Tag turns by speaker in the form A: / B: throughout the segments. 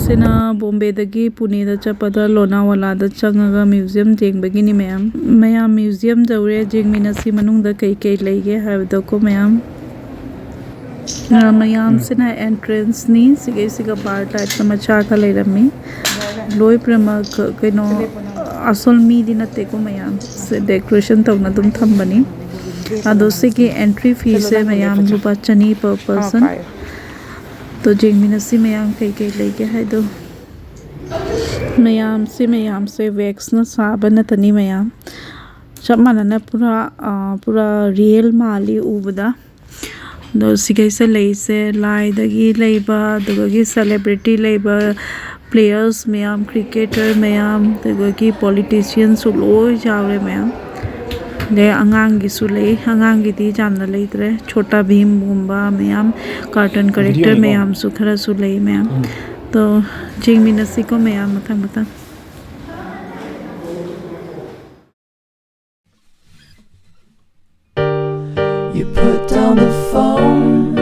A: ꯆꯠꯂꯤꯁꯤꯅ ꯕꯣꯝꯕꯦꯗꯒꯤ ꯄꯨꯅꯦꯗ ꯆꯠꯄꯗ ꯂꯣꯅꯥꯋꯥꯂꯥꯗ ꯆꯪꯉꯒ ꯃ꯭ꯌꯨꯖꯤꯌꯝ ꯌꯦꯡꯕꯒꯤꯅꯤ ꯃꯌꯥꯝ ꯃ꯭ꯌꯨꯖꯤꯌꯝ ꯌꯧꯔꯦ ꯌꯦꯡꯃꯤꯟꯅꯁꯤ ꯃꯅꯨꯡꯗ ꯀꯩ ꯂꯩꯒꯦ ꯍꯥꯏꯕꯗꯣꯀꯣ ꯃꯌꯥꯝꯁꯤꯅ ꯑꯦꯟꯇ꯭ꯔꯦꯟꯁꯅꯤ ꯁꯤꯒ ꯕꯥꯔ ꯇꯥꯏꯞꯇ ꯃꯆꯥꯒ ꯂꯩꯔꯝꯃꯤ ꯂꯣꯏ ꯄ꯭ꯔꯃꯛ ꯀꯩꯅꯣ ꯑꯁꯣꯜ ꯃꯤꯗꯤ ꯅꯠꯇꯦꯀꯣ ꯃꯌꯥꯝ ꯗꯦꯀꯣꯔꯦꯁꯟ ꯇꯧꯅ ꯑꯗꯨꯝ ꯊꯝꯕꯅꯤ ꯑꯗꯣ ꯁꯤꯒꯤ ꯑꯦꯟꯇ꯭री ꯐꯤꯁꯦ ꯃꯌꯥꯝ ꯂꯨꯄꯥ 200 per person तो जेंगमिनसी मयाम कई लेके है दो मयाम से वैक्स न साबन तनी मयाम सब मानना पूरा रियल माली उबदा दो सिगैसे लेसे लाइदगी लेबा दगगी सेलिब्रिटी लेबा प्लेयर्स मयाम क्रिकेटर मयाम दगगी पॉलिटिशियंस लोय जावरे मयाम ले अंगांगी ले अंगांगी दी जानना लेते छोटा भीम गुम्बा मयाम कार्टून करेक्टर मयाम खरा ले मयाम तो जेंगमिनसी को मयाम Matang
B: You put down the phone,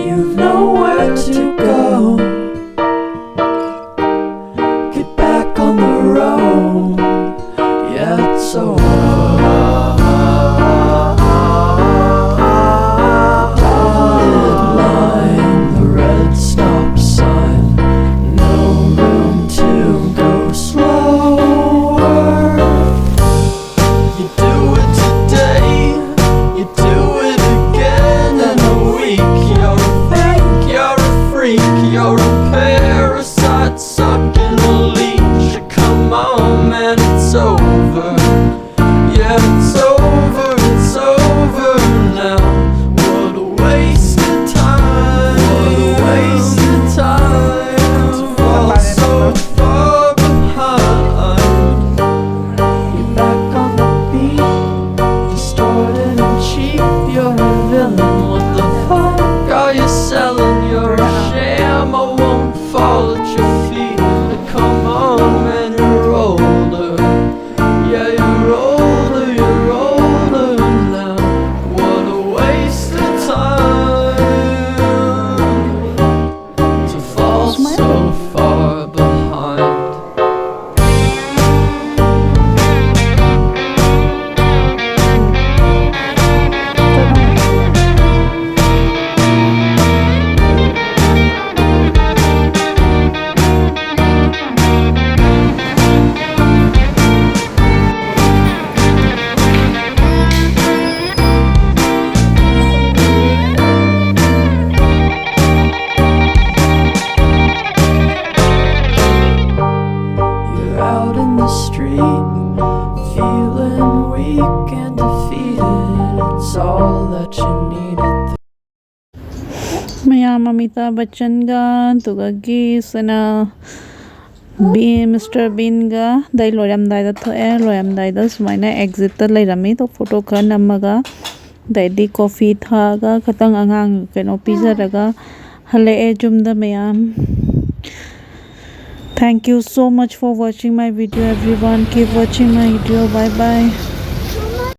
B: you've nowhere to go. Get back on the road, yeah, it's over. Dotted line, the red stop sign, no room to go slower. You do it today, you do it again in a week. You're a fake, you're a freak, you're a parasite sucking a leech. Come on, man, it's over. Yeah, it's over now. What a waste of time, what a waste of time to fall so far behind. You're back on the beat, distorted and cheap. You're a villain, what the fuck are you selling? You're a sham, I won't fall at your feet. But come on, man, you're older. Yeah, you're older now. What a waste of time to fall so far behind. You're out in the street, feeling weak and defeated. It's all that you needed.
A: मयाम Amitabh Bachchan गा तुगगी सना mister been गा दाई लोयमदाइदा थोए लोयमदाइदा सुमाइना exit ता Laramie तो photo खा नमगा दाइदी coffee थागा खतंग अंगांग केनो पिजरगा हले ए जुमदा मयाम Thank you so much for watching my video everyone. Keep watching my video. Bye bye.